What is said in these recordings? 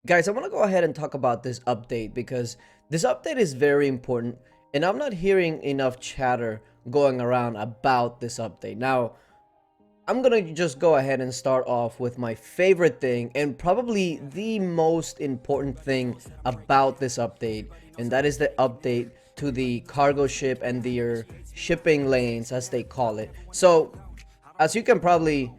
Guys, I want to go ahead and talk about this update because this update is very important and I'm not hearing enough chatter going around about this update. Now, I'm gonna just go ahead and start off with my favorite thing and probably the most important thing about this update, and that is the update to the cargo ship and their shipping lanes, as they call it. So, as you can probably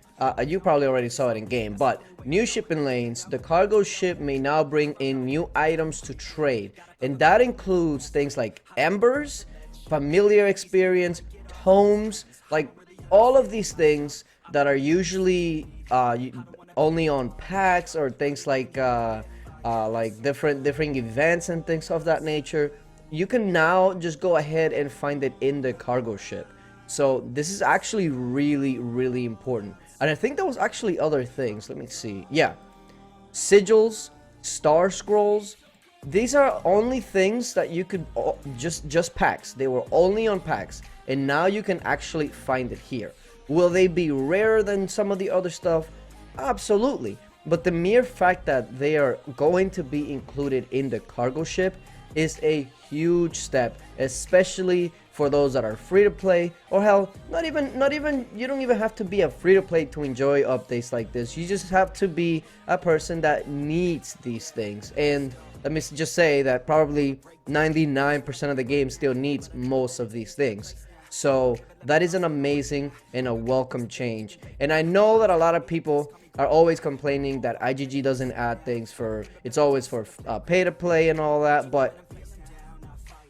you probably already saw it in game, but new shipping lanes, the cargo ship may now bring in new items to trade, and that includes things like embers, familiar experience, tomes, like all of these things that are usually only on packs or things like different events and things of that nature. You can now just go ahead and find it in the cargo ship. So this is actually really important. And I think there was actually other things. Let me see. Yeah, sigils, star scrolls. These are only things that you could just packs. They were only on packs, and now you can actually find it here. Will they be rarer than some of the other stuff? Absolutely. But the mere fact that they are going to be included in the cargo ship is a huge step, especially for those that are free to play, or hell, not even you don't even have to be a free to play to enjoy updates like this. You just have to be a person that needs these things. And let me just say that probably 99% of the game still needs most of these things. So that is an amazing and a welcome change. And I know that a lot of people are always complaining that IGG doesn't add things for, it's always for pay to play and all that, but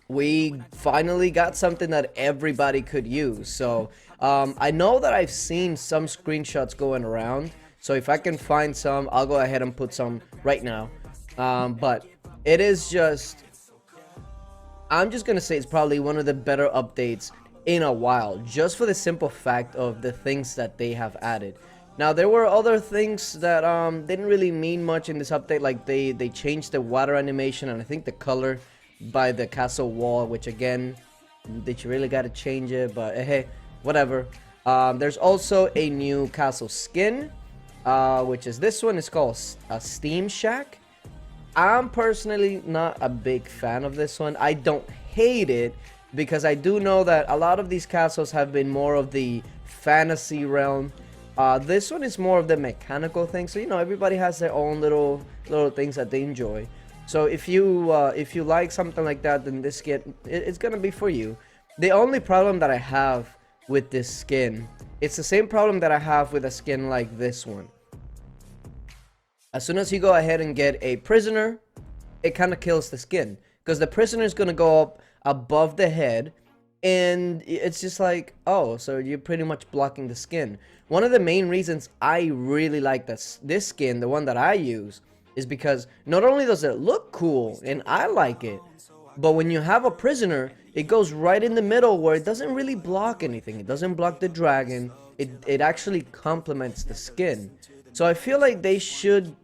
we finally got something that everybody could use. So I know that I've seen some screenshots going around, so if I can find some, I'll go ahead and put some right now. But it is just, I'm just gonna say it's probably one of the better updates in a while, just for the simple fact of the things that they have added. Now, there were other things that didn't really mean much in this update, like they changed the water animation and I think the color by the castle wall, which again, did you really gotta change it? But hey, whatever. There's also a new castle skin, which is this one. It's called a Steam Shack. I'm personally not a big fan of this one. I don't hate it, because I do know that a lot of these castles have been more of the fantasy realm. This one is more of the mechanical thing, so you know, everybody has their own little things that they enjoy. So if you like something like that, then this skin, it's gonna be for you. The only problem that I have with this skin, it's the same problem that I have with a skin like this one. As soon as you go ahead and get a prisoner, it kind of kills the skin, because the prisoner is gonna go up above the head, and it's just like, oh, so you're pretty much blocking the skin. One of the main reasons I really like this skin, the one that I use, is because not only does it look cool and I like it, but when you have a prisoner, it goes right in the middle where it doesn't really block anything. It doesn't block the dragon. It actually complements the skin. So I feel like they should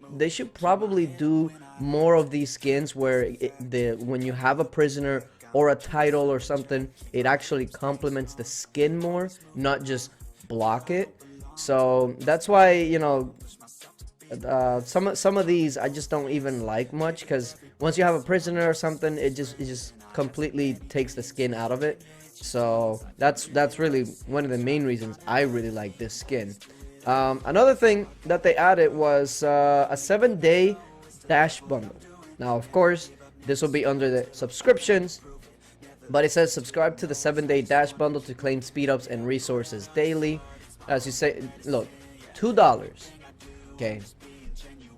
probably do more of these skins where when you have a prisoner or a title or something, it actually complements the skin more, not just block it. So that's why, you know, some of these I just don't even like much, because once you have a prisoner or something, it just completely takes the skin out of it. So that's really one of the main reasons I really like this skin. Another thing that they added was a 7-day dash bundle. Now, of course, this will be under the subscriptions, but it says subscribe to the 7-day dash bundle to claim speed ups and resources daily. As you say, look, $2. Okay,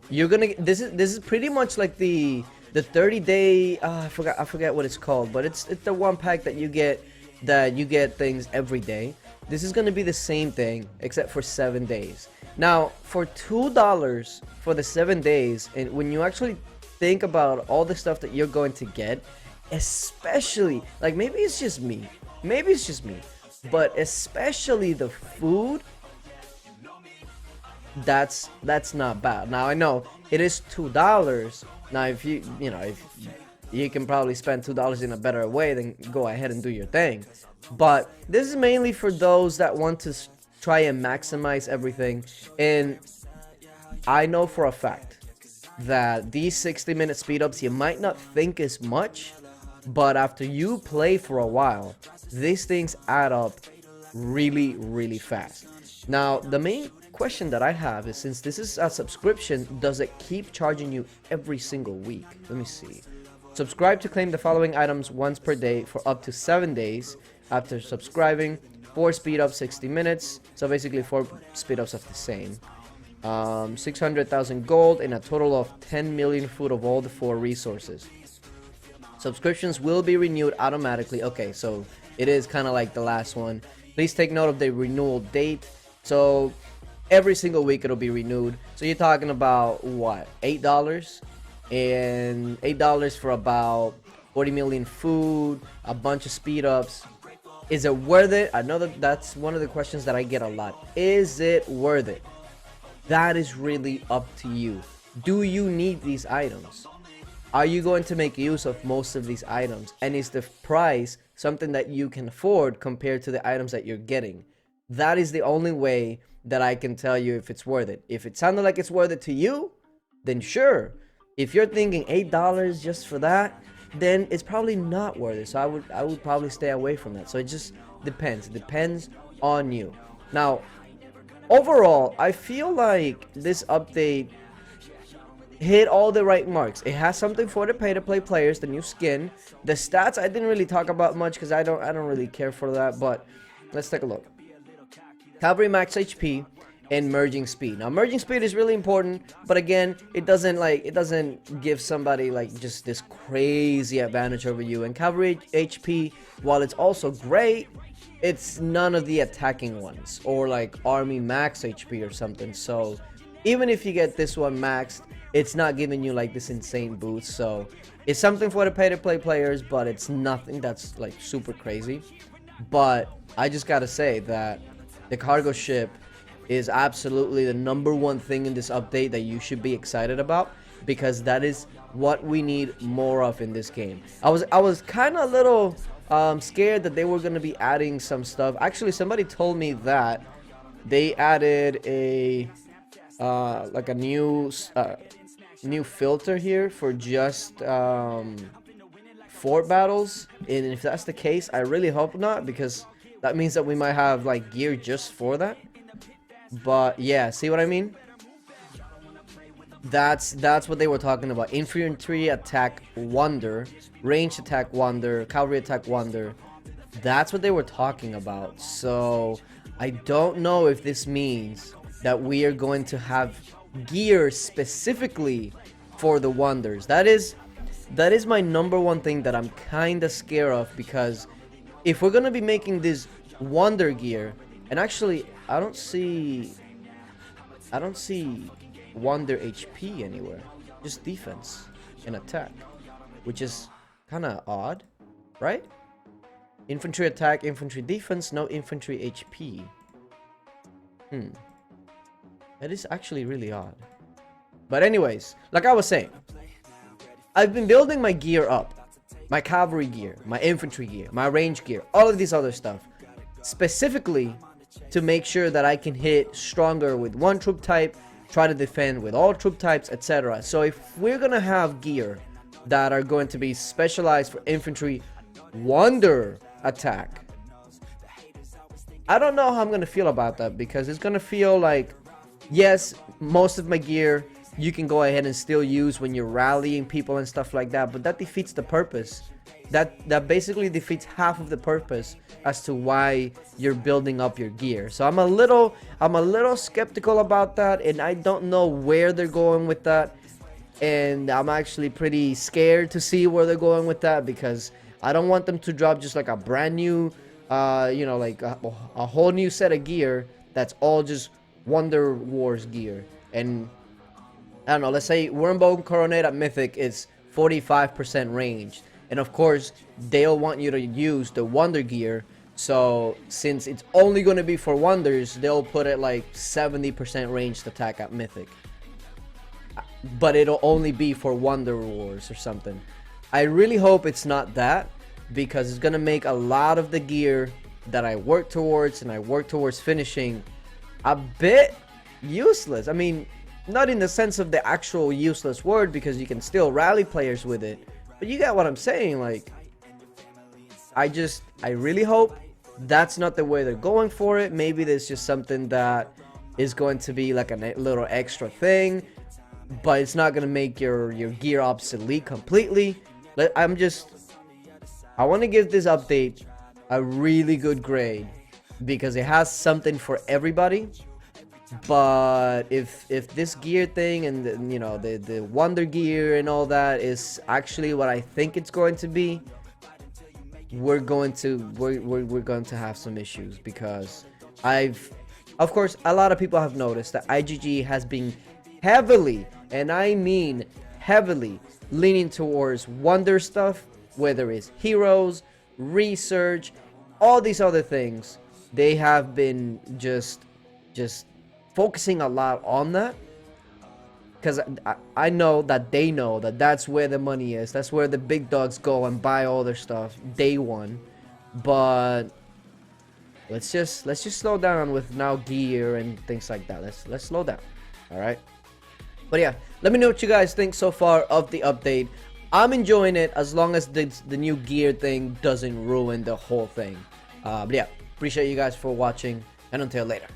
you're gonna, this is pretty much like the 30-day, I forget what it's called, but it's the one pack that you get things every day. This is gonna be the same thing except for 7 days. Now, for $2 for the 7 days, and when you actually think about all the stuff that you're going to get, especially, like, maybe it's just me, but especially the food, that's not bad. Now, I know it is $2. Now, if if you can probably spend $2 in a better way, then go ahead and do your thing. But this is mainly for those that want to try and maximize everything. And I know for a fact that these 60-minute speed ups you might not think is much, but after you play for a while, these things add up really, really fast. Now, the main question that I have is, since this is a subscription, does it keep charging you every single week? Let me see. Subscribe to claim the following items once per day for up to 7 days. After subscribing, 4 speed ups, 60 minutes. So basically 4 speed ups of the same. 600,000 gold and a total of 10 million food of all the 4 resources. Subscriptions will be renewed automatically. Okay, so it is kind of like the last one. Please take note of the renewal date. So every single week it'll be renewed. So you're talking about what, $8? And $8 for about 40 million food, a bunch of speed ups. Is it worth it? I know that's one of the questions that I get a lot. Is it worth it? That is really up to you. Do you need these items? Are you going to make use of most of these items? And is the price something that you can afford compared to the items that you're getting? That is the only way that I can tell you if it's worth it. If it sounded like it's worth it to you, then sure. If you're thinking $8 just for that, then it's probably not worth it. So I would probably stay away from that. So it just depends. It depends on you. Now, overall, I feel like this update hit all the right marks. It has something for the pay-to-play players, the new skin. The stats I didn't really talk about much because I don't really care for that. But let's take a look. Cavalry max HP and merging speed. Now merging speed is really important, but again, it doesn't give somebody like just this crazy advantage over you. And cavalry HP, while it's also great, it's none of the attacking ones or like army max HP or something. So even if you get this one maxed, it's not giving you like this insane boost. So it's something for the pay-to-play players, but it's nothing that's like super crazy. But I just gotta say that the cargo ship is absolutely the #1 thing in this update that you should be excited about, because that is what we need more of in this game. I was kind of a little scared that they were going to be adding some stuff. Actually, somebody told me that they added a like a new filter here for just fort battles, and if that's the case, I really hope not, because that means that we might have like gear just for that. But yeah, see what I mean? That's what they were talking about. Infantry attack wonder, range attack wonder, cavalry attack wonder. That's what they were talking about. So I don't know if this means that we are going to have gear specifically for the wonders. That is my #1 thing that I'm kind of scared of, because if we're gonna be making this wonder gear, and actually I don't see wonder HP anywhere, just defense and attack, which is kind of odd, right? Infantry attack, infantry defense, no infantry HP. That is actually really odd. But anyways, like I was saying, I've been building my gear up. My cavalry gear, my infantry gear, my range gear, all of this other stuff, specifically to make sure that I can hit stronger with one troop type, try to defend with all troop types, etc. So if we're gonna have gear that are going to be specialized for infantry wonder attack, I don't know how I'm gonna feel about that, because it's gonna feel like, yes, most of my gear you can go ahead and still use when you're rallying people and stuff like that, but that defeats the purpose. That basically defeats half of the purpose as to why you're building up your gear. So I'm a little skeptical about that, and I don't know where they're going with that. And I'm actually pretty scared to see where they're going with that, because I don't want them to drop just like a brand new, like a whole new set of gear that's all just Wonder Wars gear. And I don't know, let's say Wormbone Coronate at Mythic is 45% range. And of course, they'll want you to use the Wonder gear. So since it's only going to be for Wonders, they'll put it like 70% ranged attack at Mythic. But it'll only be for Wonder Wars or something. I really hope it's not that, because it's going to make a lot of the gear that I work towards and I work towards finishing a bit useless. I mean, not in the sense of the actual useless word, because you can still rally players with it, but you get what I'm saying. Like, I really hope that's not the way they're going for it. Maybe there's just something that is going to be like a little extra thing, but it's not gonna make your gear obsolete completely. I want to give this update a really good grade because it has something for everybody. But if this gear thing and the wonder gear and all that is actually what I think it's going to be, we're going to have some issues, because of course, a lot of people have noticed that IGG has been heavily, and I mean heavily, leaning towards wonder stuff, whether it's heroes, research, all these other things. They have been just focusing a lot on that, because I know that they know that that's where the money is. That's where the big dogs go and buy all their stuff day one. But let's just slow down with now gear and things like that. Let's slow down. All right. But yeah, let me know what you guys think so far of the update. I'm enjoying it as long as the new gear thing doesn't ruin the whole thing. But yeah, appreciate you guys for watching, and until later.